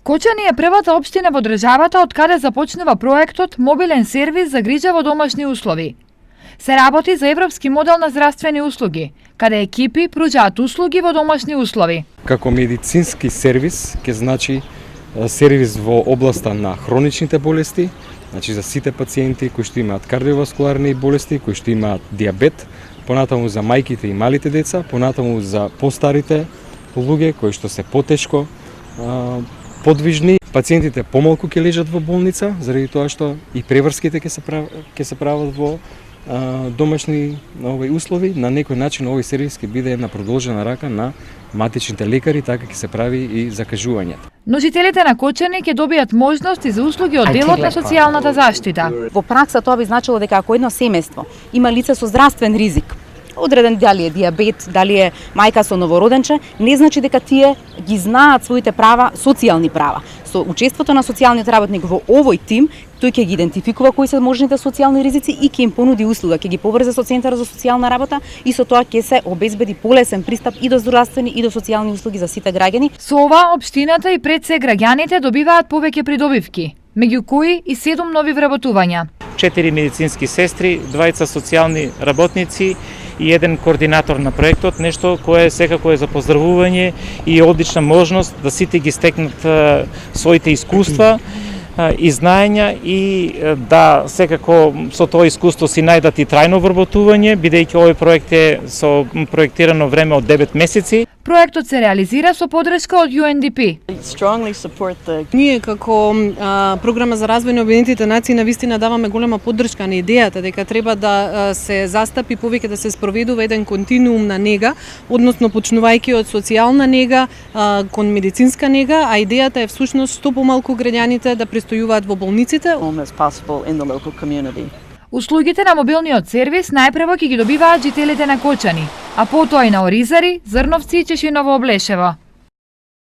Кочани е првата општина во државата од каде започнува проектот Мобилен сервис за грижа во домашни услови. Се работи за европски модел на здравствени услуги, каде екипи пружаат услуги во домашни услови. Како медицински сервис ќе значи сервис во областа на хроничните болести, значи за сите пациенти кои што имаат кардиоваскуларни болести, кои што имаат диабет, понатаму за мајките и малите деца, понатаму за постарите луѓе кои што се потешко подвижни. Пациентите помалку ќе лежат во болница, заради тоа што и преврските ќе се прават во домашни услови. На некој начин овој сервис ќе биде една продолжена рака на матичните лекари, така ќе се прави и закажувањето. Но жителите на Кочани ќе добијат можности за услуги од делот на социјалната заштита. Во пракса тоа би значило дека ако едно семејство има лице со здравствен ризик, одреден дали е диабет, дали е мајка со новороденче, не значи дека тие ги знаат своите права, социјални права. Со учеството на социјалниот работник во овој тим, тој ќе ги идентификува кои се можните социјални ризици и ќе им понуди услуга, ќе ги поврзе со Центарот за социјална работа и со тоа ќе се обезбеди полесен пристап и до здравствени и до социјални услуги за сите граѓани. Со ова општината и пред се граѓаните добиваат повеќе придобивки, меѓу кои и 7 нови вработувања. 4 медицински сестри, 2 социјални работници и еден координатор на проектот, нешто кое секако е за поздравување и одлична можност да сите ги стекнат своите искуства и знаења и да секако со тоа искуство си најдат и трајно вработување, бидејќи овој проект е со проектирано време од 9 месеци. Проектот се реализира со подршка од UNDP. Ние како програма за развој на Обединетите нации навистина даваме голема поддршка на идејата дека треба да се застапи повеќе да се спроведува еден континуум на нега, односно почнувајќи од социјална нега кон медицинска нега, а идејата е всушност што помалку граѓаните да престојуваат во болниците. Услугите на мобилниот сервис најпрво ќе ги добиваат жителите на Кочани, а потоа и на Оризари, Зрновци и Чешиново Облешево.